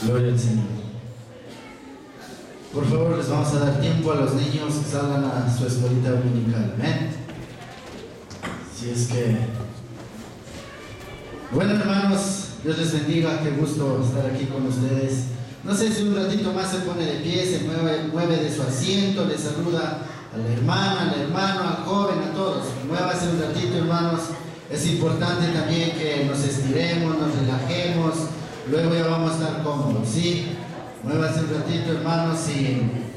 Gloria al Señor. Por favor, les vamos a dar tiempo a los niños que salgan a su escuelita dominical. Amén. Si es que... Bueno, hermanos, Dios les bendiga. Qué gusto estar aquí con ustedes. No sé si un ratito más se pone de pie, se mueve de su asiento, le saluda a la hermana, al hermano, al joven, a todos. Muévase un ratito, hermanos. Es importante también que nos estiremos, nos relajemos. Luego ya vamos a estar cómodos, ¿sí? Muévase un ratito, hermanos, y...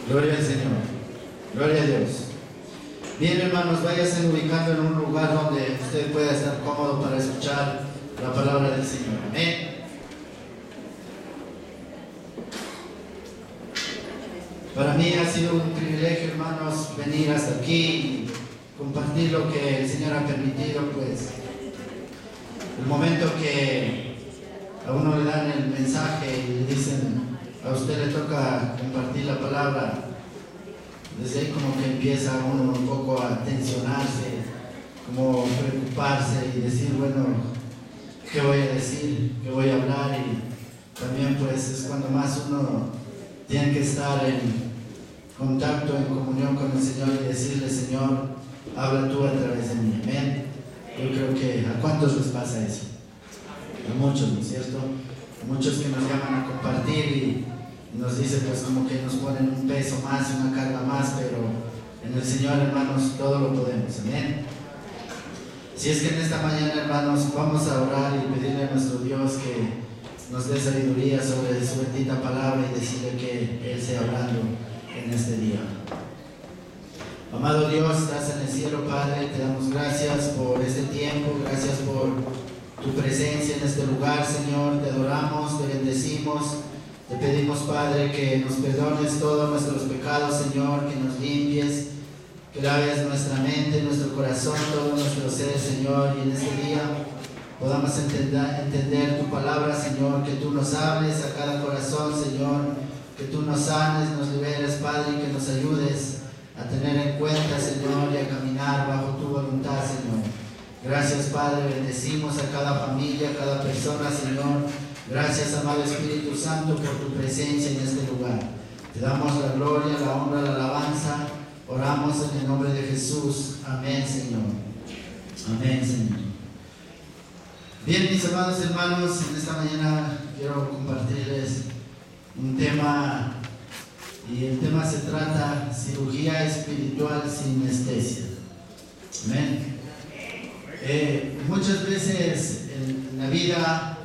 Gloria al Señor, gloria a Dios. Bien, hermanos, váyanse ubicando en un lugar donde usted pueda estar cómodo para escuchar la palabra del Señor. Amén. Para mí ha sido un privilegio, hermanos, venir hasta aquí y compartir lo que el Señor ha permitido, pues el momento que a uno le dan el mensaje y le dicen: a usted le toca compartir la palabra. Desde ahí como que empieza uno un poco a tensionarse, como preocuparse y decir, bueno, ¿qué voy a decir? ¿Qué voy a hablar? Y también pues es cuando más uno tiene que estar en contacto, en comunión con el Señor y decirle: Señor, habla tú a través de mí. Amén. Yo creo que ¿a cuántos les pasa eso? A muchos, ¿no es cierto? A muchos que nos llaman a compartir y nos dicen pues como que nos ponen un peso más, una carga más, pero en el Señor, hermanos, todo lo podemos. Amén. Si es que en esta mañana, hermanos, vamos a orar y pedirle a nuestro Dios que nos dé sabiduría sobre su bendita palabra y decirle que Él sea hablando en este día. Amado Dios, estás en el cielo, Padre, te damos gracias por este tiempo, gracias por tu presencia en este lugar, Señor. Te adoramos, te bendecimos. Te pedimos, Padre, que nos perdones todos nuestros pecados, Señor, que nos limpies, que laves nuestra mente, nuestro corazón, todo nuestro ser, Señor, y en este día podamos entender tu palabra, Señor, que tú nos hables a cada corazón, Señor, que tú nos sanes, nos liberes, Padre, y que nos ayudes a tener en cuenta, Señor, y a caminar bajo tu voluntad, Señor. Gracias, Padre, bendecimos a cada familia, a cada persona, Señor. Gracias, amado Espíritu Santo, por tu presencia en este lugar. Te damos la gloria, la honra, la alabanza. Oramos en el nombre de Jesús. Amén, Señor. Amén, Señor. Bien, mis amados hermanos, en esta mañana quiero compartirles un tema, y el tema se trata cirugía espiritual sin anestesia. Amén. Muchas veces en la vida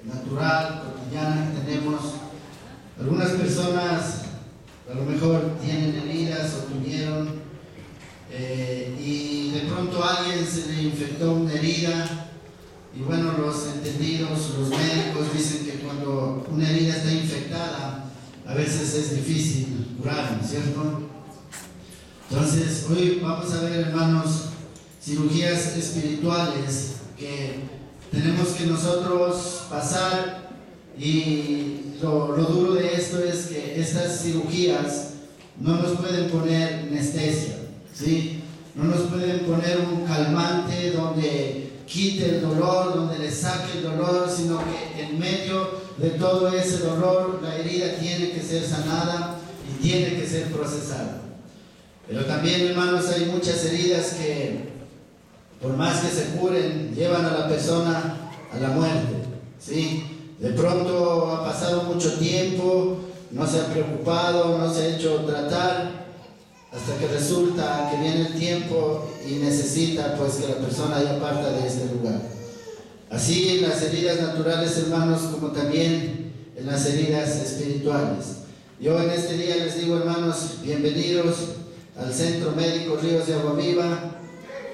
natural, cotidiana que tenemos, algunas personas a lo mejor tienen heridas o tuvieron y de pronto a alguien se le infectó una herida y bueno, los entendidos, los médicos dicen que cuando una herida está infectada a veces es difícil curarla, ¿cierto? Entonces hoy vamos a ver, hermanos, cirugías espirituales que tenemos que nosotros pasar, y lo duro de esto es que estas cirugías no nos pueden poner anestesia, ¿sí? No nos pueden poner un calmante donde quite el dolor, donde le saque el dolor, sino que en medio de todo ese dolor la herida tiene que ser sanada y tiene que ser procesada. Pero también, hermanos, hay muchas heridas que por más que se curen, llevan a la persona a la muerte, ¿sí? De pronto ha pasado mucho tiempo, no se ha preocupado, no se ha hecho tratar, hasta que resulta que viene el tiempo y necesita pues que la persona ya parta de este lugar. Así en las heridas naturales, hermanos, como también en las heridas espirituales. Yo en este día les digo, hermanos, bienvenidos al Centro Médico Ríos de Agua Viva,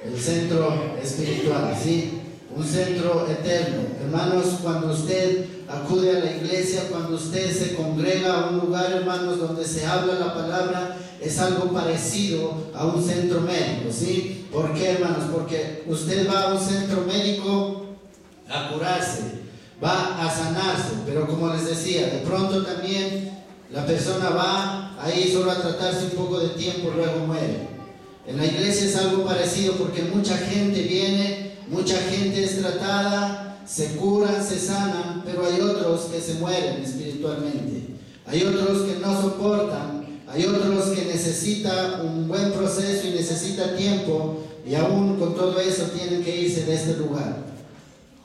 el centro espiritual, ¿sí? Un centro eterno. Hermanos, cuando usted acude a la iglesia, cuando usted se congrega a un lugar, hermanos, donde se habla la palabra, es algo parecido a un centro médico, ¿sí? ¿Por qué, hermanos? Porque usted va a un centro médico a curarse, va a sanarse, pero como les decía, de pronto también la persona va ahí solo a tratarse un poco de tiempo, luego muere. En la iglesia es algo parecido porque mucha gente viene, mucha gente es tratada, se curan, se sanan, pero hay otros que se mueren espiritualmente. Hay otros que no soportan, hay otros que necesitan un buen proceso y necesitan tiempo, y aún con todo eso tienen que irse de este lugar.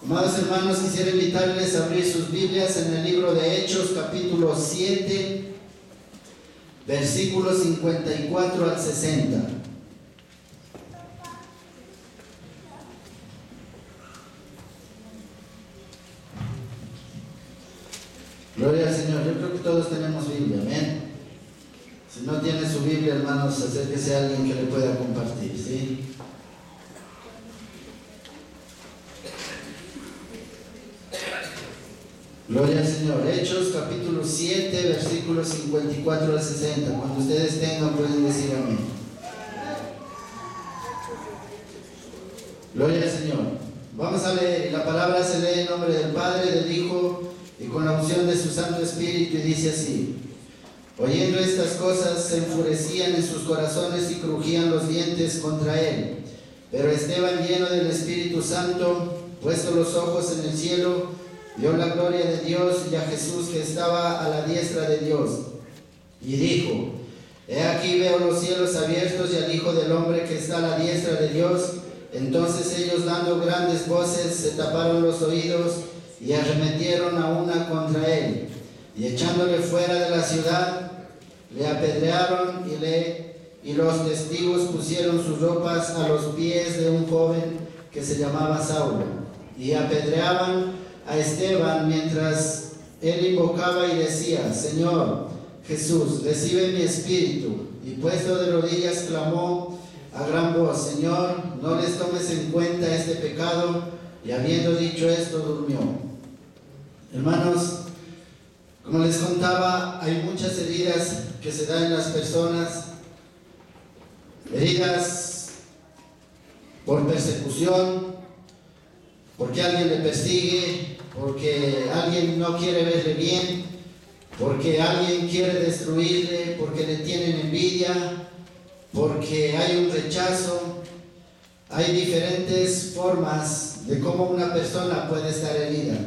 Amados hermanos, quisiera invitarles a abrir sus Biblias en el libro de Hechos, capítulo 7, versículos 54 al 60. Gloria al Señor. Yo creo que todos tenemos Biblia, amén. Si no tiene su Biblia, hermanos, acérquese a alguien que le pueda compartir, ¿sí? Gloria al Señor. Hechos capítulo 7, versículos 54 al 60. Cuando ustedes tengan, pueden decir amén. Gloria al Señor. Vamos a leer. La palabra se lee en nombre del Padre, del Hijo y con la unción de su Santo Espíritu, y dice así: oyendo estas cosas, se enfurecían en sus corazones y crujían los dientes contra él. Pero Esteban, lleno del Espíritu Santo, puesto los ojos en el cielo, vio la gloria de Dios y a Jesús que estaba a la diestra de Dios, y dijo: he aquí veo los cielos abiertos y al Hijo del Hombre que está a la diestra de Dios. Entonces ellos, dando grandes voces, se taparon los oídos y arremetieron a una contra él, y echándole fuera de la ciudad, le apedrearon, y los testigos pusieron sus ropas a los pies de un joven que se llamaba Saulo, y apedreaban a Esteban mientras él invocaba y decía: Señor Jesús, recibe mi espíritu. Y puesto de rodillas clamó a gran voz: Señor, no les tomes en cuenta este pecado. Y habiendo dicho esto, durmió. Hermanos, como les contaba, hay muchas heridas que se dan en las personas. Heridas por persecución, porque alguien le persigue, porque alguien no quiere verle bien, porque alguien quiere destruirle, porque le tienen envidia, porque hay un rechazo. Hay diferentes formas de cómo una persona puede estar herida.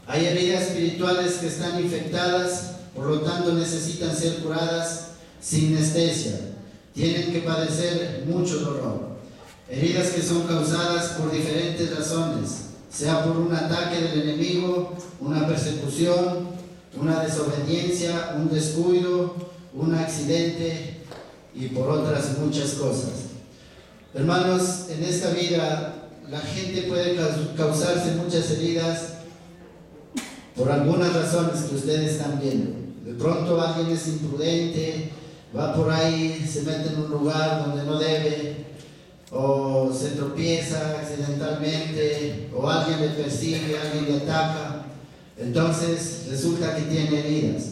Hay heridas espirituales que están infectadas, por lo tanto necesitan ser curadas sin anestesia. Tienen que padecer mucho dolor. Heridas que son causadas por diferentes razones, sea por un ataque del enemigo, una persecución, una desobediencia, un descuido, un accidente y por otras muchas cosas. Hermanos, en esta vida la gente puede causarse muchas heridas por algunas razones que ustedes están viendo. De pronto alguien es imprudente, va por ahí, se mete en un lugar donde no debe, o se tropieza accidentalmente, o alguien le persigue, alguien le ataca. Entonces resulta que tiene heridas.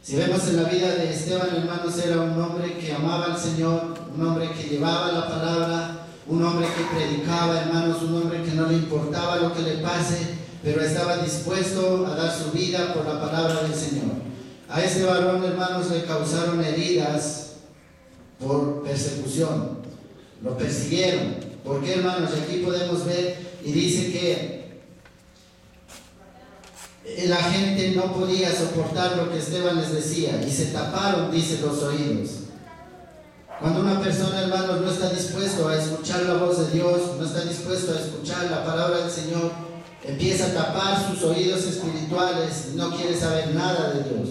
Si vemos en la vida de Esteban, hermanos, era un hombre que amaba al Señor, un hombre que llevaba la palabra, un hombre que predicaba, hermanos, un hombre que no le importaba lo que le pase, pero estaba dispuesto a dar su vida por la palabra del Señor. A este varón, hermanos, le causaron heridas por persecución. Lo persiguieron. ¿Por qué, hermanos? Y aquí podemos ver, y dice que la gente no podía soportar lo que Esteban les decía, y se taparon, dice, los oídos. Cuando una persona, hermanos, no está dispuesto a escuchar la voz de Dios, no está dispuesto a escuchar la palabra del Señor, empieza a tapar sus oídos espirituales y no quiere saber nada de Dios.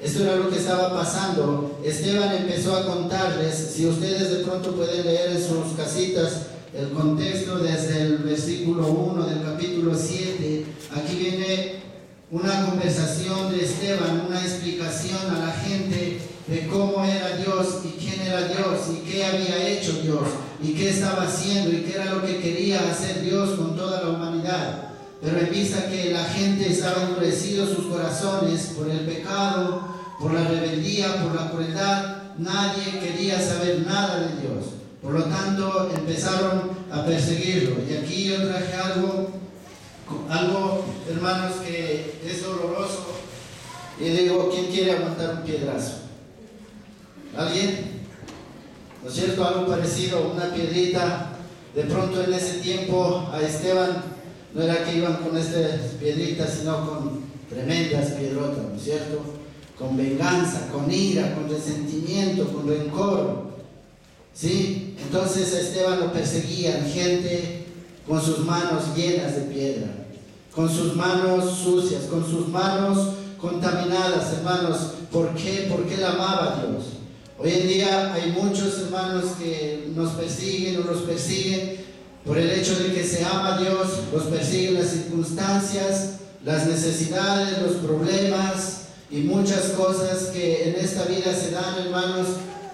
Esto era lo que estaba pasando. Esteban empezó a contarles, si ustedes de pronto pueden leer en sus casitas el contexto desde el versículo 1 del capítulo 7, aquí viene una conversación de Esteban, una explicación a la gente de cómo era Dios y quién era Dios y qué había hecho Dios y qué estaba haciendo y qué era lo que quería hacer Dios con toda la humanidad. Pero en vista que la gente estaba endurecido sus corazones por el pecado, por la rebeldía, por la crueldad, nadie quería saber nada de Dios. Por lo tanto, empezaron a perseguirlo. Y aquí yo traje algo, hermanos, que es doloroso. Y digo, ¿quién quiere aguantar un piedrazo? ¿Alguien? ¿No es cierto? Algo parecido, una piedrita. De pronto en ese tiempo a Esteban no era que iban con estas piedritas, sino con tremendas piedrotas, ¿no es cierto? Con venganza, con ira, con resentimiento, con rencor. ¿Sí? Entonces a Esteban lo perseguían gente con sus manos llenas de piedra, con sus manos sucias, con sus manos contaminadas, hermanos. ¿Por qué? Porque él amaba a Dios. Hoy en día hay muchos hermanos que nos persiguen o los persiguen por el hecho de que se ama a Dios, los persiguen las circunstancias, las necesidades, los problemas y muchas cosas que en esta vida se dan, hermanos,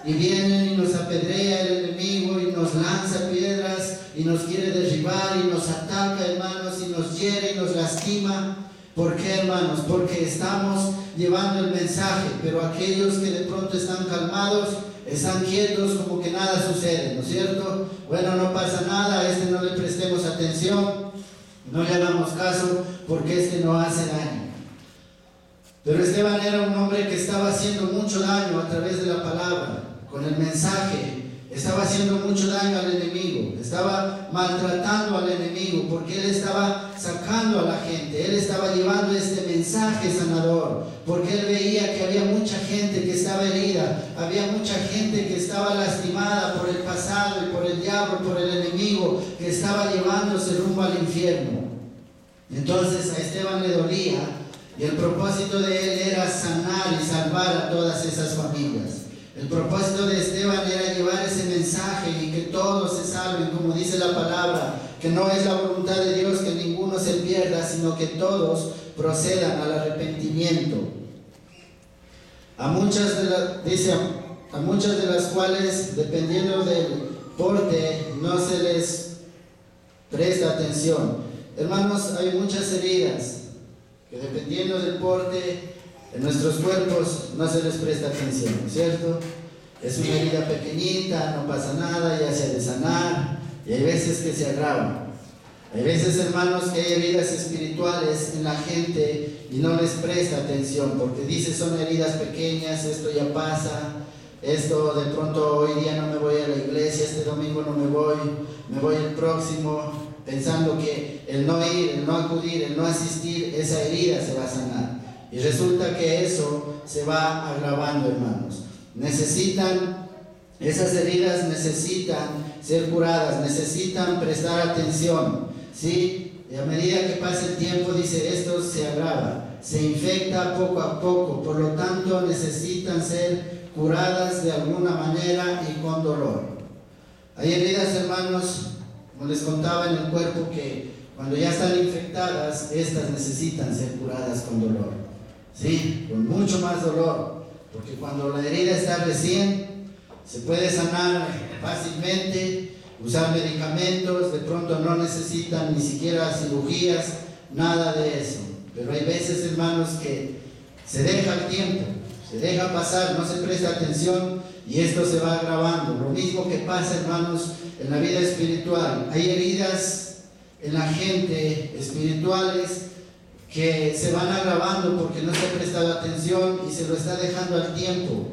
y vienen y nos apedrea el enemigo y nos lanza piedras y nos quiere derribar y nos ataca, hermanos, y nos hiere y nos lastima. ¿Por qué, hermanos? Porque estamos llevando el mensaje, pero aquellos que de pronto están calmados, están quietos como que nada sucede, ¿no es cierto? Bueno, no pasa nada, a este no le prestemos atención, no le hagamos caso porque este no hace daño. Pero Esteban era un hombre que estaba haciendo mucho daño a través de la palabra, con el mensaje. Estaba haciendo mucho daño al enemigo, estaba maltratando al enemigo, porque él estaba sacando a la gente, él estaba llevando este mensaje sanador, porque él veía que había mucha gente que estaba herida, había mucha gente que estaba lastimada por el pasado y por el diablo, por el enemigo, que estaba llevándose rumbo al infierno. Entonces a Esteban le dolía, y el propósito de él era sanar y salvar a todas esas familias. El propósito de Esteban era llevar ese mensaje y que todos se salven, como dice la palabra, que no es la voluntad de Dios que ninguno se pierda, sino que todos procedan al arrepentimiento. A muchas de las cuales, dependiendo del porte, no se les presta atención. Hermanos, hay muchas heridas que dependiendo del porte en nuestros cuerpos no se les presta atención, ¿no es cierto? Es una herida pequeñita, no pasa nada, ya se ha de sanar, y hay veces que se agrava. Hay veces, hermanos, que hay heridas espirituales en la gente y no les presta atención, porque dice son heridas pequeñas, esto ya pasa, esto de pronto hoy día no me voy a la iglesia, este domingo no me voy el próximo, pensando que el no ir, el no acudir, el no asistir, esa herida se va a sanar. Y resulta que eso se va agravando, hermanos. Esas heridas necesitan ser curadas, necesitan prestar atención, ¿sí? Y a medida que pasa el tiempo, dice, esto se agrava, se infecta poco a poco, por lo tanto necesitan ser curadas de alguna manera y con dolor. Hay heridas, hermanos, como les contaba, en el cuerpo que cuando ya están infectadas, estas necesitan ser curadas con dolor, ¿sí? Con mucho más dolor, porque cuando la herida está recién, se puede sanar fácilmente, usar medicamentos, de pronto no necesitan ni siquiera cirugías, nada de eso. Pero hay veces, hermanos, que se deja el tiempo, se deja pasar, no se presta atención y esto se va agravando. Lo mismo que pasa, hermanos, en la vida espiritual. Hay heridas en la gente espirituales que se van agravando porque no se ha prestado atención y se lo está dejando al tiempo,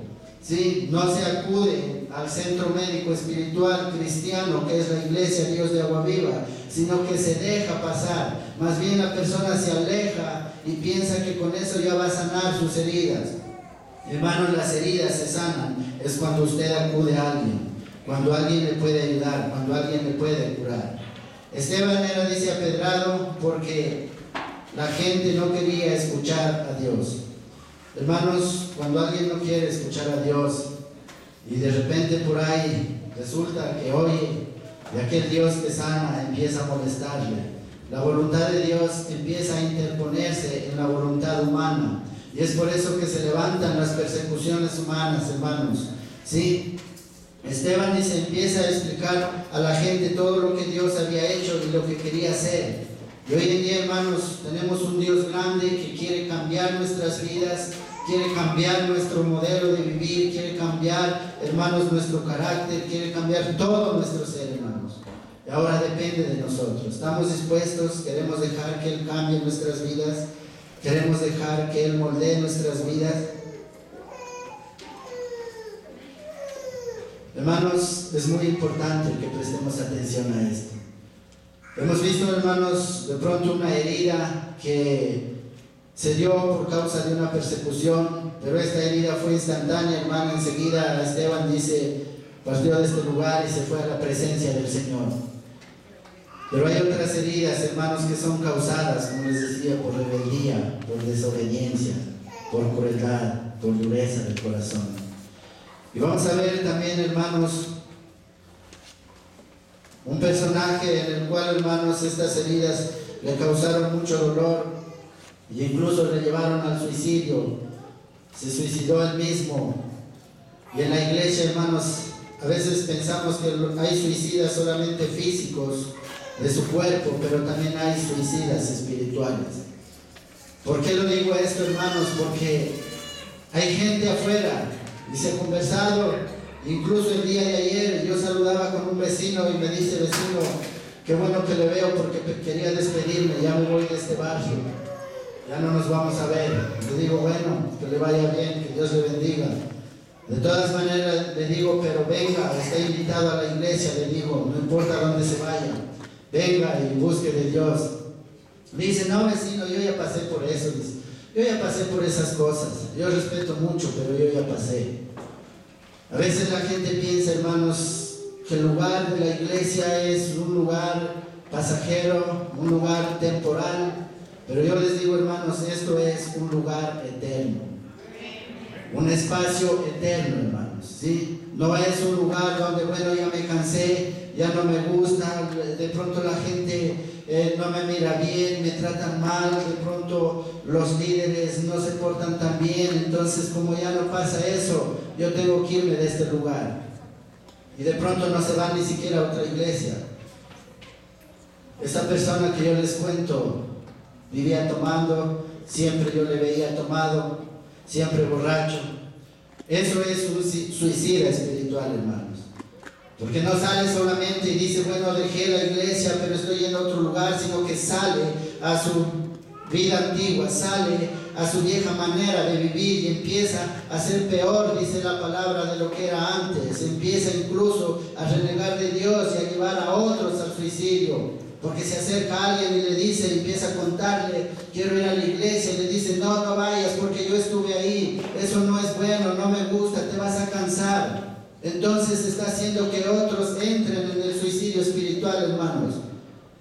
¿sí? No se acude al centro médico espiritual cristiano que es la Iglesia Dios de Agua Viva, sino que se deja pasar. Más bien la persona se aleja y piensa que con eso ya va a sanar sus heridas. Hermanos, las heridas se sanan es cuando usted acude a alguien, cuando alguien le puede ayudar, cuando alguien le puede curar. Esteban era, dice, apedrado porque la gente no quería escuchar a Dios. Hermanos, cuando alguien no quiere escuchar a Dios y de repente por ahí resulta que oye de aquel Dios que sana, empieza a molestarle. La voluntad de Dios empieza a interponerse en la voluntad humana. Y es por eso que se levantan las persecuciones humanas, hermanos. ¿Sí? Esteban dice, empieza a explicar a la gente todo lo que Dios había hecho y lo que quería hacer. Y hoy en día, hermanos, tenemos un Dios grande que quiere cambiar nuestras vidas, quiere cambiar nuestro modelo de vivir, quiere cambiar, hermanos, nuestro carácter, quiere cambiar todo nuestro ser, hermanos. Y ahora depende de nosotros. ¿Estamos dispuestos? ¿Queremos dejar que Él cambie nuestras vidas? ¿Queremos dejar que Él moldee nuestras vidas? Hermanos, es muy importante que prestemos atención a esto. Hemos visto, hermanos, de pronto una herida que se dio por causa de una persecución, pero esta herida fue instantánea, hermano. Enseguida Esteban dice, partió de este lugar y se fue a la presencia del Señor. Pero hay otras heridas, hermanos, que son causadas, como les decía, por rebeldía, por desobediencia, por crueldad, por dureza del corazón. Y vamos a ver también, hermanos, un personaje en el cual, hermanos, estas heridas le causaron mucho dolor e incluso le llevaron al suicidio. Se suicidó él mismo. Y en la iglesia, hermanos, a veces pensamos que hay suicidas solamente físicos de su cuerpo, pero también hay suicidas espirituales. ¿Por qué lo digo esto, hermanos? Porque hay gente afuera, y se ha conversado, incluso el día de ayer yo saludaba con un vecino y me dice, vecino, qué bueno que le veo porque quería despedirme, ya me voy de este barrio, ya no nos vamos a ver. Le digo, bueno, que le vaya bien, que Dios le bendiga. De todas maneras le digo, pero venga, está invitado a la iglesia, le digo, no importa dónde se vaya, venga y busque de Dios. Me dice, no, vecino, yo ya pasé por eso, dice, yo ya pasé por esas cosas, yo respeto mucho, pero yo ya pasé. A veces la gente piensa, hermanos, que el lugar de la iglesia es un lugar pasajero, un lugar temporal, pero yo les digo, hermanos, esto es un lugar eterno, un espacio eterno, hermanos, ¿sí? No es un lugar donde, bueno, ya me cansé, ya no me gusta, de pronto la gente no me mira bien, me tratan mal, de pronto los líderes no se portan tan bien, entonces como ya no pasa eso, yo tengo que irme de este lugar. Y de pronto no se va ni siquiera a otra iglesia. Esa persona que yo les cuento vivía tomando, siempre yo le veía tomado, siempre borracho. Eso es un suicida espiritual, hermanos. Porque no sale solamente y dice, bueno, dejé la iglesia, pero estoy en otro lugar, sino que sale a su vida antigua, sale a su vieja manera de vivir y empieza a ser peor, dice la palabra, de lo que era antes. Empieza incluso a renegar de Dios y a llevar a otros al suicidio. Porque se acerca a alguien y le dice, empieza a contarle, quiero ir a la iglesia, y le dice, no, no vayas porque yo estuve ahí, eso no es bueno, no me gusta, te vas a cansar. Entonces está haciendo que otros entren en el suicidio espiritual, hermanos.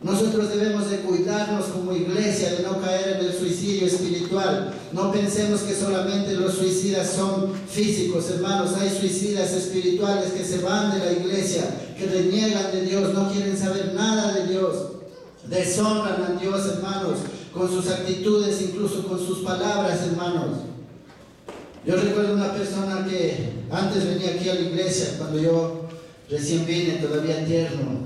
Nosotros debemos de cuidarnos como iglesia de no caer en el suicidio espiritual. No pensemos que solamente los suicidas son físicos, hermanos. Hay suicidas espirituales que se van de la iglesia, que reniegan de Dios, no quieren saber nada de Dios. Deshonran a Dios, hermanos, con sus actitudes, incluso con sus palabras, hermanos. Yo recuerdo una persona que antes venía aquí a la iglesia, cuando yo recién vine, todavía tierno.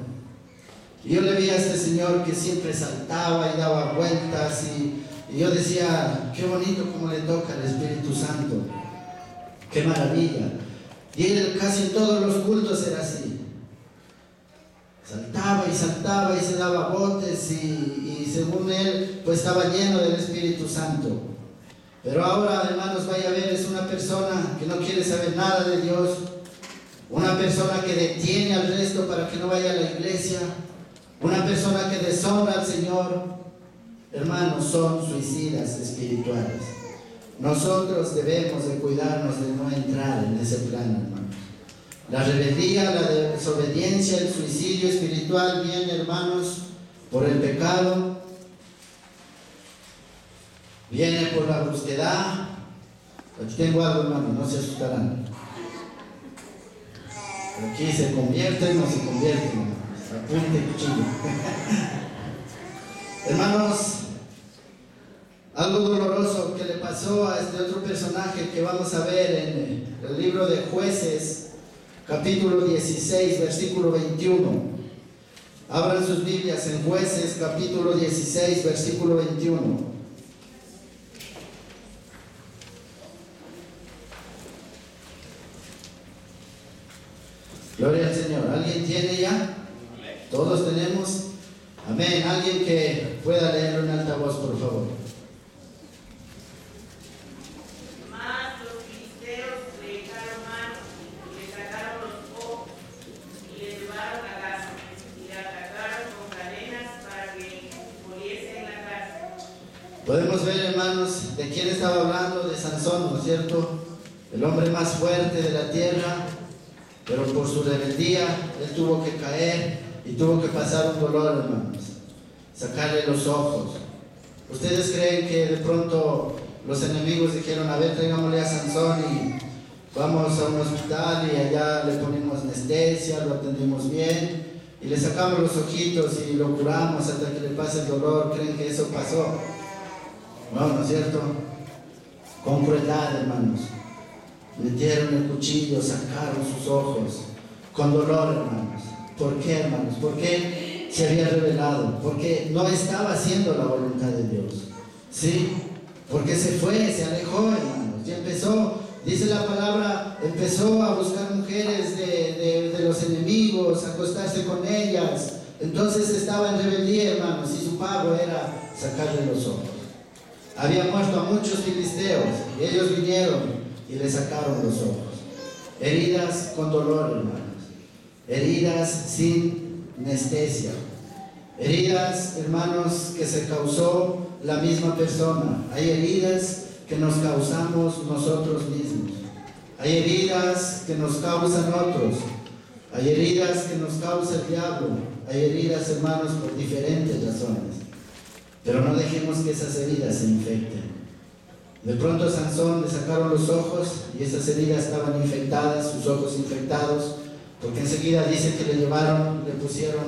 Y yo le vi a este señor que siempre saltaba y daba vueltas y yo decía, qué bonito como le toca al Espíritu Santo, qué maravilla. Y él casi en todos los cultos era así. Saltaba y se daba botes y según él, pues estaba lleno del Espíritu Santo. Pero ahora, hermanos, vaya a ver, es una persona que no quiere saber nada de Dios, una persona que detiene al resto para que no vaya a la iglesia, una persona que deshonra al Señor. Hermanos, son suicidas espirituales. Nosotros debemos de cuidarnos de no entrar en ese plan, hermanos. La rebeldía, la desobediencia, el suicidio espiritual viene, hermanos, por el pecado, viene por la brusquedad, Aquí tengo algo, hermano, no se asustarán. Aquí se convierte, no se convierte, hermano. Apunte cuchillo. Hermanos, algo doloroso que le pasó a este otro personaje que vamos a ver en el libro de Jueces, capítulo 16, versículo 21. Abran sus Biblias en Jueces, capítulo 16, versículo 21. Gloria al Señor. ¿Alguien tiene ya? ¿Todos tenemos? Amén. Alguien que pueda leer en alta voz, por favor. Mas los filisteos le echaron mano, y le sacaron los ojos, y le llevaron a Gaza, y le atacaron con cadenas para que muriese en la cárcel. Podemos ver, hermanos, de quién estaba hablando, de Sansón, ¿no es cierto? El hombre más fuerte de la tierra, pero por su rebeldía, él tuvo que caer y tuvo que pasar un dolor, hermanos. Sacarle los ojos. ¿Ustedes creen que de pronto los enemigos dijeron, a ver, traigámosle a Sansón y vamos a un hospital y allá le ponemos anestesia, lo atendimos bien y le sacamos los ojitos y lo curamos hasta que le pase el dolor? ¿Creen que eso pasó? No, ¿no es cierto? Con crueldad, hermanos. Metieron el cuchillo, sacaron sus ojos, con dolor, hermanos. ¿Por qué, hermanos? Porque se había revelado, porque no estaba haciendo la voluntad de Dios. ¿Sí? Porque se fue, se alejó, hermanos. Y empezó, dice la palabra, empezó a buscar mujeres de los enemigos, a acostarse con ellas. Entonces estaba en rebeldía, hermanos, y su pago era sacarle los ojos. Había muerto a muchos filisteos, y ellos vinieron y le sacaron los ojos. Heridas con dolor, hermanos. Heridas sin anestesia. Heridas, hermanos, que se causó la misma persona. Hay heridas que nos causamos nosotros mismos. Hay heridas que nos causan otros. Hay heridas que nos causa el diablo. Hay heridas, hermanos, por diferentes razones. Pero no dejemos que esas heridas se infecten. De pronto a Sansón le sacaron los ojos y esas heridas estaban infectadas, sus ojos infectados, porque enseguida dice que le llevaron, le pusieron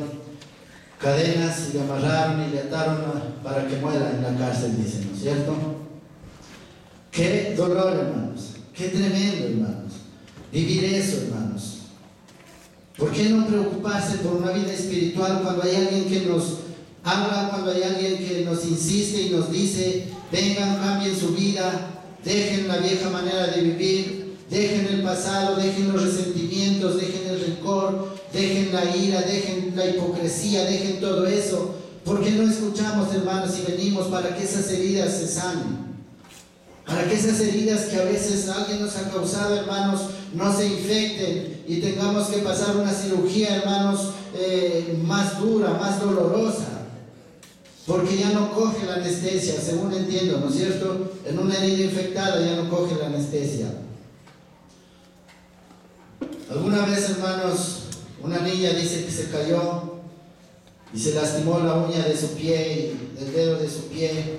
cadenas y le amarraron y le ataron para que muera en la cárcel, dice, ¿no es cierto? Qué dolor, hermanos, qué tremendo, hermanos, vivir eso, hermanos. ¿Por qué no preocuparse por una vida espiritual cuando hay alguien que nos habla, cuando hay alguien que nos insiste y nos dice, vengan, cambien su vida, dejen la vieja manera de vivir, dejen el pasado, dejen los resentimientos, dejen el rencor, dejen la ira, dejen la hipocresía, dejen todo eso? ¿Por qué no escuchamos, hermanos, y venimos para que esas heridas se sanen? Para que esas heridas que a veces alguien nos ha causado, hermanos, no se infecten y tengamos que pasar una cirugía, hermanos, más dura, más dolorosa. Porque ya no coge la anestesia, según entiendo, ¿no es cierto? En una herida infectada ya no coge la anestesia. Alguna vez, hermanos, una niña dice que se cayó y se lastimó la uña de su pie, el dedo de su pie,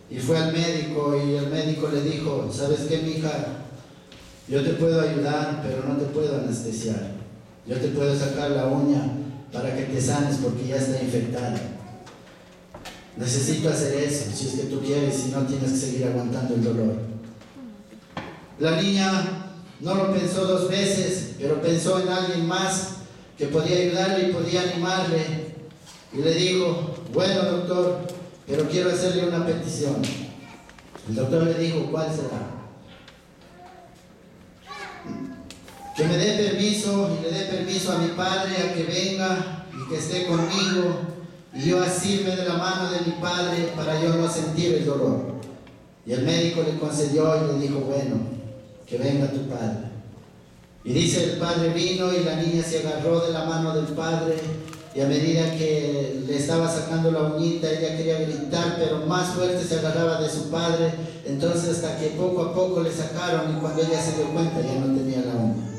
y fue al médico y el médico le dijo, ¿sabes qué, mija? Yo te puedo ayudar, pero no te puedo anestesiar. Yo te puedo sacar la uña para que te sanes porque ya está infectada. Necesito hacer eso, si es que tú quieres, si no tienes que seguir aguantando el dolor. La niña no lo pensó dos veces, pero pensó en alguien más que podía ayudarle y podía animarle. Y le dijo, bueno, doctor, pero quiero hacerle una petición. El doctor le dijo, ¿cuál será? Que me dé permiso y le dé permiso a mi padre a que venga y que esté conmigo. Y yo asirme de la mano de mi padre para yo no sentir el dolor. Y el médico le concedió y le dijo, bueno, que venga tu padre. Y dice, el padre vino y la niña se agarró de la mano del padre. Y a medida que le estaba sacando la uñita, ella quería gritar, pero más fuerte se agarraba de su padre. Entonces hasta que poco a poco le sacaron y cuando ella se dio cuenta ya no tenía la uña.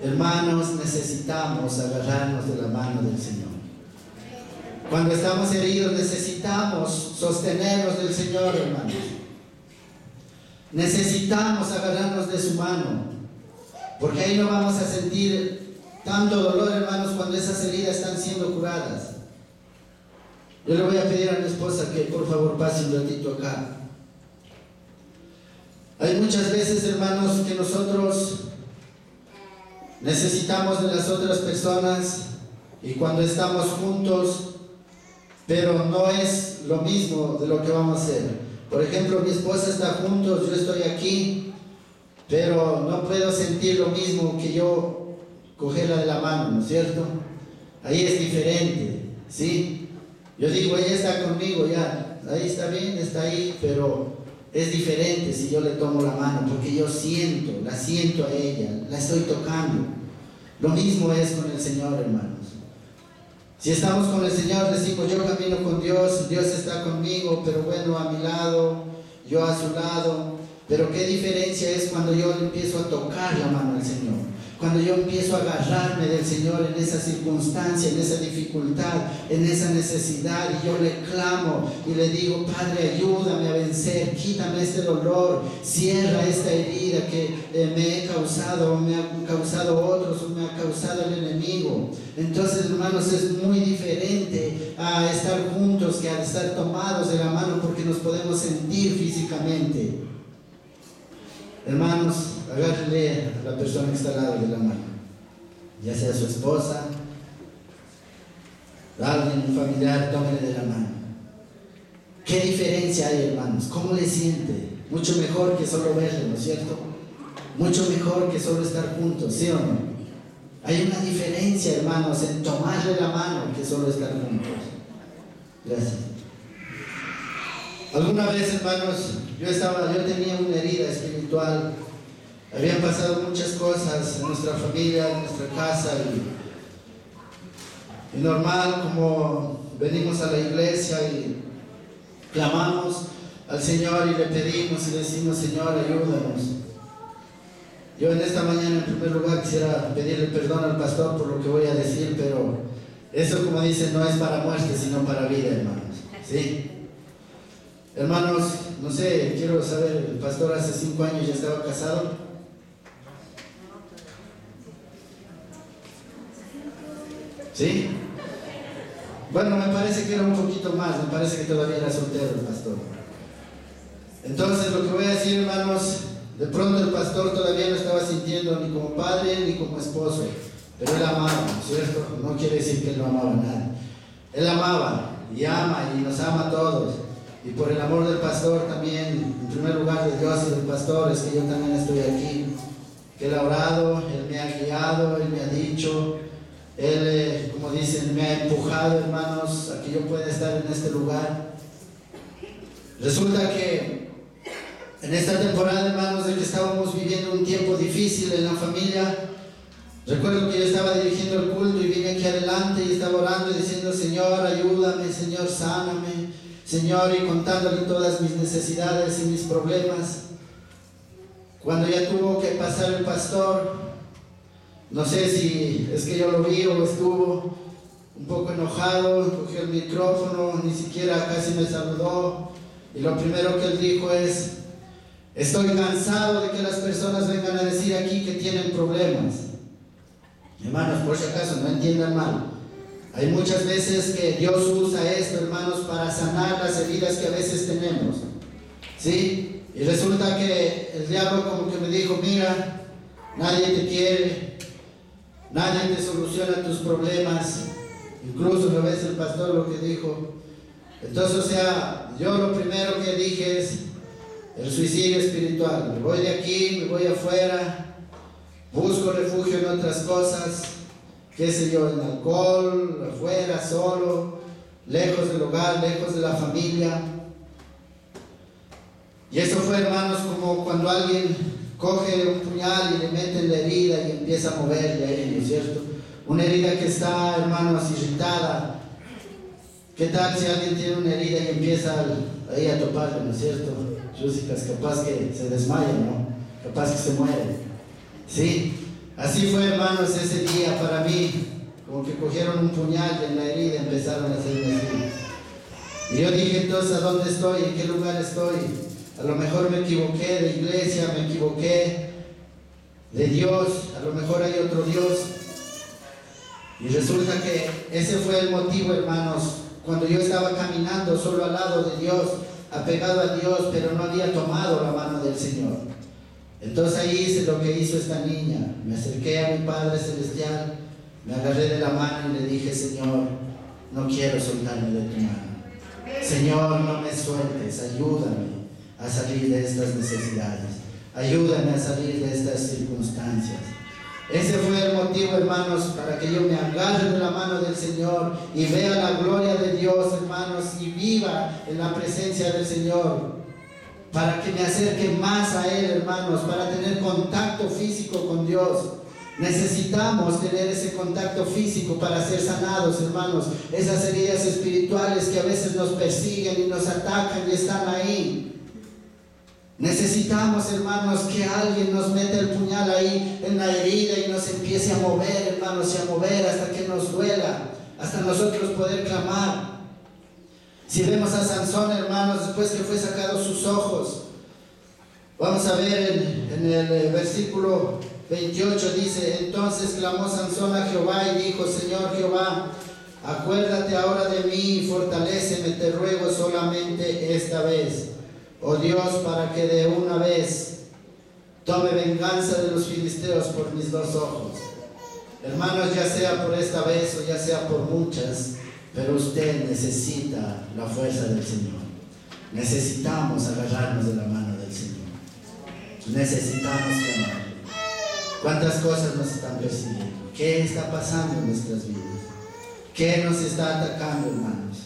Hermanos, necesitamos agarrarnos de la mano del Señor. Cuando estamos heridos necesitamos sostenernos del Señor, hermanos. Necesitamos agarrarnos de su mano, porque ahí no vamos a sentir tanto dolor, hermanos, cuando esas heridas están siendo curadas. Yo le voy a pedir a mi esposa que por favor pase un ratito acá. Hay muchas veces, hermanos, que nosotros necesitamos de las otras personas y cuando estamos juntos, pero no es lo mismo de lo que vamos a hacer. Por ejemplo, mi esposa está juntos, yo estoy aquí, pero no puedo sentir lo mismo que yo cogerla de la mano, ¿no es cierto? Ahí es diferente, ¿sí? Yo digo, ella está conmigo, ya, ahí está bien, está ahí, pero es diferente si yo le tomo la mano, porque yo la siento a ella, la estoy tocando. Lo mismo es con el Señor, hermanos. Si estamos con el Señor, decimos, yo camino con Dios, Dios está conmigo, pero bueno, a mi lado, yo a su lado. Pero qué diferencia es cuando yo le empiezo a tocar la mano al Señor, cuando yo empiezo a agarrarme del Señor en esa circunstancia, en esa dificultad, en esa necesidad, y yo le clamo y le digo, Padre, ayúdame a vencer, quítame este dolor, cierra esta herida que me he causado, o me ha causado otros, o me ha causado el enemigo. Entonces, hermanos, es muy diferente a estar juntos que a estar tomados de la mano, porque nos podemos sentir físicamente. Hermanos, agárrenle a la persona que está al lado de la mano, ya sea su esposa, alguien, un familiar, tómenle de la mano. ¿Qué diferencia hay, hermanos? ¿Cómo le siente? Mucho mejor que solo verle, ¿no es cierto? Mucho mejor que solo estar juntos, ¿sí o no? Hay una diferencia, hermanos, en tomarle la mano que solo estar juntos. Gracias. Alguna vez, hermanos, yo tenía una herida espiritual. Habían pasado muchas cosas en nuestra familia, en nuestra casa, y normal, como venimos a la iglesia y clamamos al Señor y le pedimos y decimos, Señor, ayúdanos. Yo en esta mañana, en primer lugar, quisiera pedirle perdón al pastor por lo que voy a decir, pero eso, como dicen, no es para muerte, sino para vida, hermanos. ¿Sí? Hermanos, no sé, quiero saber, el pastor hace 5 años ya estaba casado. ¿Sí? Bueno, me parece que era un poquito más, me parece que todavía era soltero el pastor. Entonces, lo que voy a decir, hermanos, de pronto el pastor todavía no estaba sintiendo ni como padre ni como esposo, pero él amaba, ¿no es cierto? No quiere decir que él no amaba a nadie. Él amaba y ama y nos ama a todos. Y por el amor del pastor también, en primer lugar de Dios y del pastor, es que yo también estoy aquí. Que él ha orado, él me ha guiado, él me ha dicho, él, como dicen, me ha empujado, hermanos, a que yo pueda estar en este lugar. Resulta que en esta temporada, hermanos, de que estábamos viviendo un tiempo difícil en la familia, recuerdo que yo estaba dirigiendo el culto y vine aquí adelante y estaba orando y diciendo, Señor, ayúdame, Señor, sáname, Señor, y contándole todas mis necesidades y mis problemas. Cuando ya tuvo que pasar el pastor, no sé si es que yo lo vi o estuvo un poco enojado, cogió el micrófono, ni siquiera casi me saludó, y lo primero que él dijo es, estoy cansado de que las personas vengan a decir aquí que tienen problemas. Hermanos, por si acaso, no entiendan mal. Hay muchas veces que Dios usa esto, hermanos, para sanar las heridas que a veces tenemos. ¿Sí? Y resulta que el diablo como que me dijo, mira, nadie te quiere, nadie te soluciona tus problemas. Incluso una vez el pastor lo que dijo. Entonces, o sea, yo lo primero que dije es el suicidio espiritual. Me voy de aquí, me voy afuera, busco refugio en otras cosas, qué sé yo, en alcohol, afuera, solo, lejos del hogar, lejos de la familia. Y eso fue, hermanos, como cuando alguien coge un puñal y le mete en la herida y empieza a moverle ahí, ¿no es cierto? Una herida que está, hermanos, irritada. ¿Qué tal si alguien tiene una herida y empieza ahí a toparle, ¿no es cierto? Chúsicas, capaz que se desmaya, ¿no? Capaz que se muere. ¿Sí? Así fue, hermanos, ese día para mí, como que cogieron un puñal en la herida y empezaron a hacerme así. Y yo dije, entonces, ¿a dónde estoy? ¿En qué lugar estoy? A lo mejor me equivoqué de iglesia, me equivoqué de Dios, a lo mejor hay otro Dios. Y resulta que ese fue el motivo, hermanos, cuando yo estaba caminando solo al lado de Dios, apegado a Dios, pero no había tomado la mano del Señor. Entonces ahí hice lo que hizo esta niña. Me acerqué a mi Padre Celestial, me agarré de la mano y le dije: Señor, no quiero soltarme de tu mano. Señor, no me sueltes, ayúdame a salir de estas necesidades, ayúdame a salir de estas circunstancias. Ese fue el motivo, hermanos, para que yo me agarre de la mano del Señor y vea la gloria de Dios, hermanos, y viva en la presencia del Señor, para que me acerque más a Él, hermanos, para tener contacto físico con Dios. Necesitamos tener ese contacto físico para ser sanados, hermanos. Esas heridas espirituales que a veces nos persiguen y nos atacan y están ahí. Necesitamos, hermanos, que alguien nos meta el puñal ahí en la herida y nos empiece a mover, hermanos, y a mover hasta que nos duela, hasta nosotros poder clamar. Si vemos a Sansón, hermanos, después que fue sacado sus ojos, vamos a ver en el versículo 28, dice: entonces clamó Sansón a Jehová y dijo: Señor Jehová, acuérdate ahora de mí y fortaléceme, te ruego solamente esta vez, oh Dios, para que de una vez tome venganza de los filisteos por mis dos ojos. Hermanos, ya sea por esta vez o ya sea por muchas, pero usted necesita la fuerza del Señor. Necesitamos agarrarnos de la mano del Señor. Necesitamos clamar. ¿Cuántas cosas nos están persiguiendo? ¿Qué está pasando en nuestras vidas? ¿Qué nos está atacando, hermanos?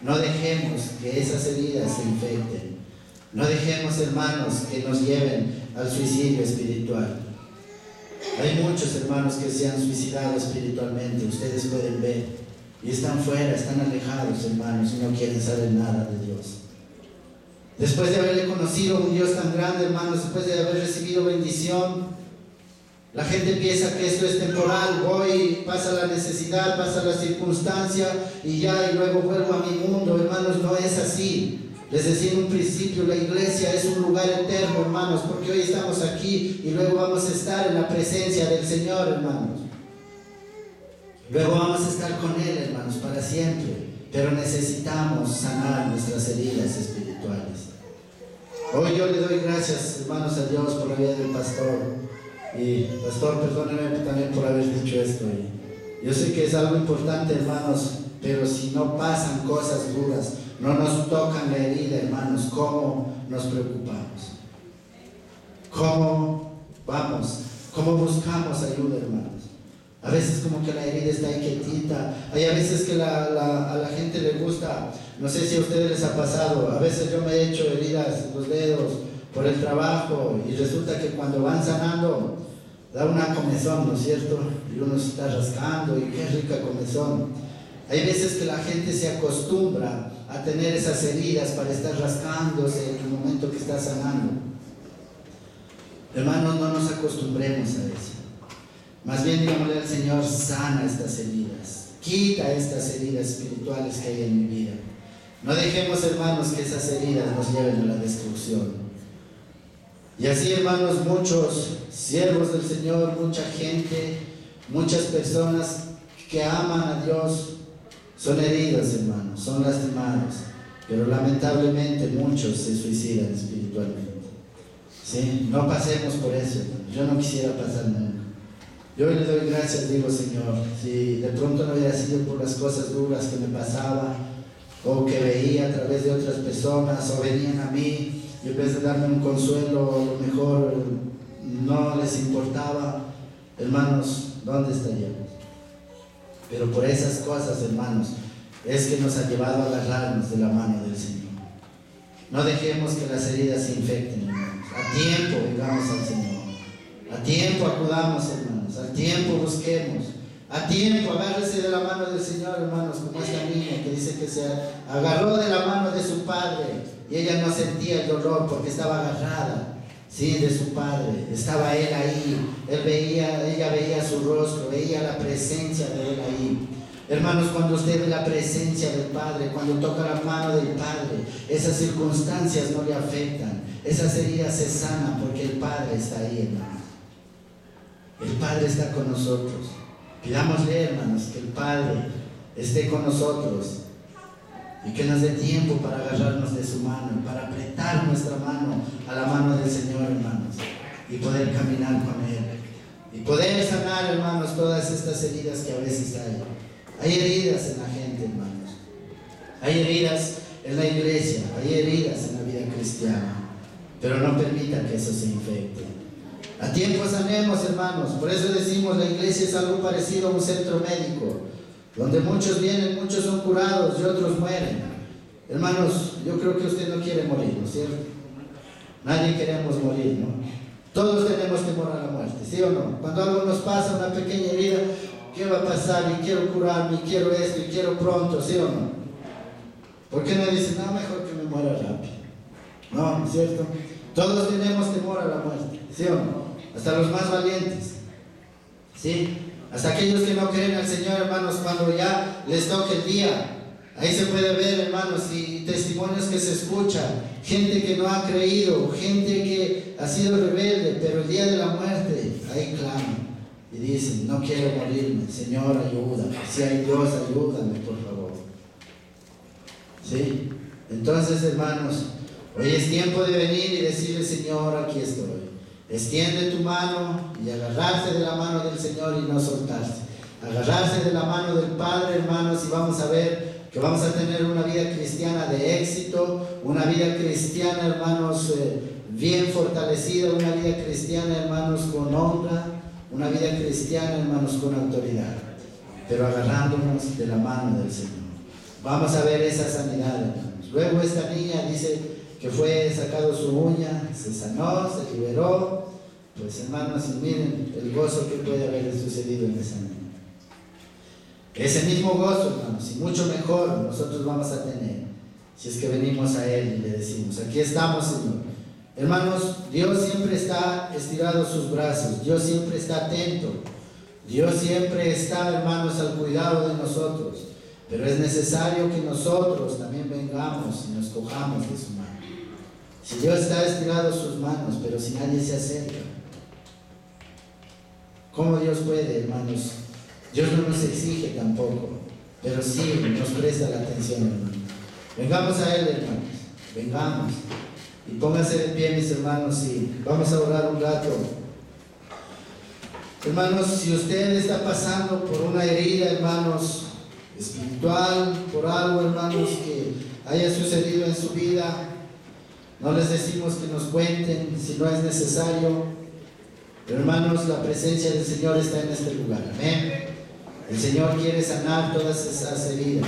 No dejemos que esas heridas se infecten. No dejemos, hermanos, que nos lleven al suicidio espiritual. Hay muchos hermanos que se han suicidado espiritualmente, ustedes pueden ver, y están fuera, están alejados, hermanos, y no quieren saber nada de Dios. Después de haberle conocido a un Dios tan grande, hermanos, después de haber recibido bendición, la gente piensa que esto es temporal. Voy, pasa la necesidad, pasa la circunstancia y ya, y luego vuelvo a mi mundo. Hermanos, no es así. Les decía en un principio, la iglesia es un lugar eterno, hermanos, porque hoy estamos aquí y luego vamos a estar en la presencia del Señor, hermanos. Luego vamos a estar con Él, hermanos, para siempre. Pero necesitamos sanar nuestras heridas espirituales. Hoy yo le doy gracias, hermanos, a Dios por la vida del pastor. Y pastor, perdóneme también por haber dicho esto. Yo sé que es algo importante, hermanos, pero si no pasan cosas duras, no nos tocan la herida, hermanos, ¿cómo nos preocupamos? ¿Cómo vamos? ¿Cómo buscamos ayuda, hermanos? A veces como que la herida está ahí quietita. Hay a veces que a la gente le gusta, no sé si a ustedes les ha pasado, a veces yo me he hecho heridas en los dedos por el trabajo y resulta que cuando van sanando da una comezón, ¿no es cierto? Y uno se está rascando y qué rica comezón. Hay veces que la gente se acostumbra a tener esas heridas para estar rascándose en el momento que está sanando. Hermanos, no nos acostumbremos a eso. Más bien digámosle al Señor: sana estas heridas, quita estas heridas espirituales que hay en mi vida. No dejemos, hermanos, que esas heridas nos lleven a la destrucción. Y así, hermanos, muchos siervos del Señor, mucha gente, muchas personas que aman a Dios son heridos, hermanos, son lastimados, pero lamentablemente muchos se suicidan espiritualmente. ¿Sí? No pasemos por eso, hermanos. Yo no quisiera pasar nunca. Yo le doy gracias, digo, Señor, si de pronto no hubiera sido por las cosas duras que me pasaba o que veía a través de otras personas o venían a mí y en vez de darme un consuelo, a lo mejor no les importaba, hermanos, ¿dónde estaríamos? Pero por esas cosas, hermanos, es que nos ha llevado a agarrarnos de la mano del Señor. No dejemos que las heridas se infecten, hermanos. A tiempo vengamos al Señor. A tiempo acudamos, hermanos. A tiempo busquemos. A tiempo agárrese de la mano del Señor, hermanos, como esta niña que dice que se agarró de la mano de su padre y ella no sentía el dolor porque estaba agarrada, sí, de su padre. Estaba él ahí, ella veía su rostro, veía la presencia de él ahí. Hermanos, cuando usted ve la presencia del Padre, cuando toca la mano del Padre, esas circunstancias no le afectan, esas heridas se sanan porque el Padre está ahí, hermanos. El Padre está con nosotros. Pidámosle, hermanos, que el Padre esté con nosotros y que nos dé tiempo para agarrarnos de su mano, para apretar nuestra mano a la mano del Señor, hermanos, y poder caminar con Él y poder sanar, hermanos, todas estas heridas que a veces hay. Hay heridas en la gente, hermanos. Hay heridas en la iglesia, hay heridas en la vida cristiana, pero no permita que eso se infecte. A tiempo sanemos, hermanos. Por eso decimos, la iglesia es algo parecido a un centro médico, donde muchos vienen, muchos son curados y otros mueren. Hermanos, yo creo que usted no quiere morir, ¿no es cierto? Nadie queremos morir, ¿no? Todos tenemos temor a la muerte, ¿sí o no? Cuando algo nos pasa, una pequeña herida, ¿qué va a pasar? Y quiero curarme, y quiero esto, y quiero pronto, ¿sí o no? ¿Por qué no dicen, no, mejor que me muera rápido? No, ¿no es cierto? Todos tenemos temor a la muerte, ¿sí o no? Hasta los más valientes, ¿sí? Hasta aquellos que no creen al Señor, hermanos, cuando ya les toque el día, ahí se puede ver, hermanos, y testimonios que se escuchan, gente que no ha creído, gente que ha sido rebelde, pero el día de la muerte, ahí claman y dicen, no quiero morirme, Señor, ayúdame, si hay Dios, ayúdame, por favor. ¿Sí? Entonces, hermanos, hoy es tiempo de venir y decirle, Señor, aquí estoy. Extiende tu mano y agarrarse de la mano del Señor y no soltarse. Agarrarse de la mano del Padre, hermanos, y vamos a ver que vamos a tener una vida cristiana de éxito, una vida cristiana, hermanos, bien fortalecida, una vida cristiana, hermanos, con honra, una vida cristiana, hermanos, con autoridad, pero agarrándonos de la mano del Señor. Vamos a ver esa sanidad, hermanos. Luego esta niña dice que fue sacado su uña, se sanó, se liberó. Pues, hermanos, miren el gozo que puede haber sucedido en esa niña. Ese mismo gozo, hermanos, y mucho mejor nosotros vamos a tener si es que venimos a Él y le decimos, aquí estamos, Señor. Hermanos, Dios siempre está estirado sus brazos, Dios siempre está atento, Dios siempre está, hermanos, al cuidado de nosotros, pero es necesario que nosotros también vengamos y nos cojamos de su mano. Si Dios está estirado sus manos, pero si nadie se acerca, ¿cómo Dios puede, hermanos? Dios no nos exige tampoco, pero sí nos presta la atención, hermanos. Vengamos a Él, hermanos, vengamos. Y pónganse de pie, mis hermanos, y vamos a orar un rato. Hermanos, si usted está pasando por una herida, hermanos, espiritual, por algo, hermanos, que haya sucedido en su vida, no les decimos que nos cuenten si no es necesario, pero, hermanos, la presencia del Señor está en este lugar, amén. El Señor quiere sanar todas esas heridas.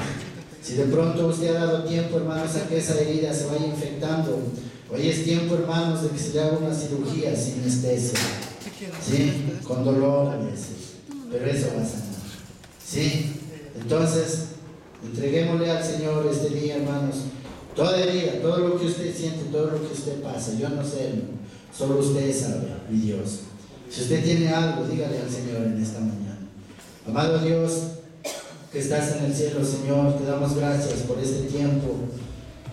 Si de pronto usted ha dado tiempo, hermanos, a que esa herida se vaya infectando, hoy es tiempo, hermanos, de que se le haga una cirugía sin anestesia, ¿sí? Con dolor a veces, pero eso va a sanar, ¿sí? Entonces, entreguémosle al Señor este día, hermanos, toda herida, todo lo que usted siente, todo lo que usted pasa. Yo no sé, hermano, solo usted sabe, mi Dios. Si usted tiene algo, dígale al Señor en esta mañana. Amado Dios, que estás en el cielo, Señor, te damos gracias por este tiempo.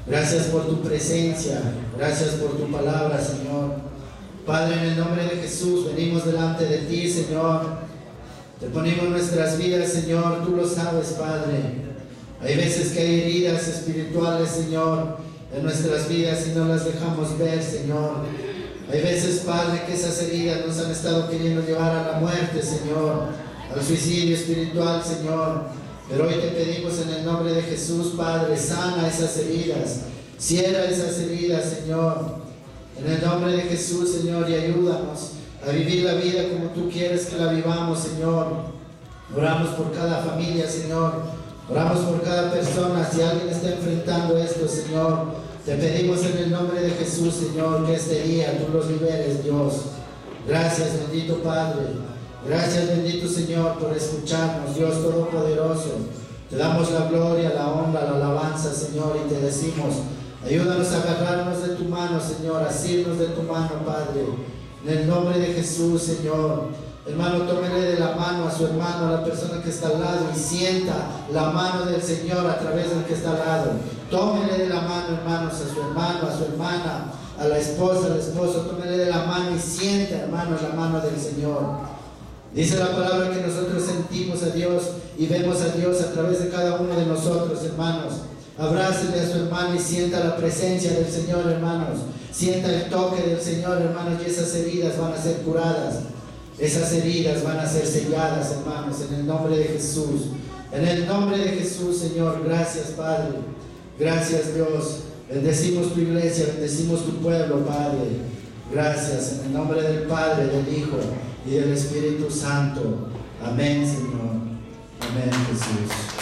Gracias por tu presencia, gracias por tu palabra, Señor. Padre, en el nombre de Jesús, venimos delante de ti, Señor. Te ponemos nuestras vidas, Señor, tú lo sabes, Padre. Hay veces que hay heridas espirituales, Señor, en nuestras vidas y no las dejamos ver, Señor. Hay veces, Padre, que esas heridas nos han estado queriendo llevar a la muerte, Señor, al suicidio espiritual, Señor. Pero hoy te pedimos en el nombre de Jesús, Padre, sana esas heridas, cierra esas heridas, Señor, en el nombre de Jesús, Señor, y ayúdanos a vivir la vida como tú quieres que la vivamos, Señor. Oramos por cada familia, Señor, oramos por cada persona. Si alguien está enfrentando esto, Señor, te pedimos en el nombre de Jesús, Señor, que este día tú los liberes, Dios. Gracias, bendito Padre. Gracias, bendito Señor, por escucharnos, Dios Todopoderoso. Te damos la gloria, la honra, la alabanza, Señor, y te decimos, ayúdanos a agarrarnos de tu mano, Señor, a asirnos de tu mano, Padre. En el nombre de Jesús, Señor, Hermano, tómele de la mano a su hermano, a la persona que está al lado, y sienta la mano del Señor a través del que está al lado. Tómele de la mano, hermanos, a su hermano, a su hermana, a la esposa, al esposo. Tómele de la mano y sienta, hermanos, la mano del Señor. Dice la palabra que nosotros sentimos a Dios y vemos a Dios a través de cada uno de nosotros, hermanos. Abrácele a su hermano y sienta la presencia del Señor, hermanos. Sienta el toque del Señor, hermanos, y esas heridas van a ser curadas. Esas heridas van a ser selladas, hermanos, en el nombre de Jesús. En el nombre de Jesús, Señor. Gracias, Padre. Gracias, Dios. Bendecimos tu iglesia, bendecimos tu pueblo, Padre. Gracias, en el nombre del Padre, del Hijo y del Espíritu Santo. Amén, Señor. Amén, Jesús.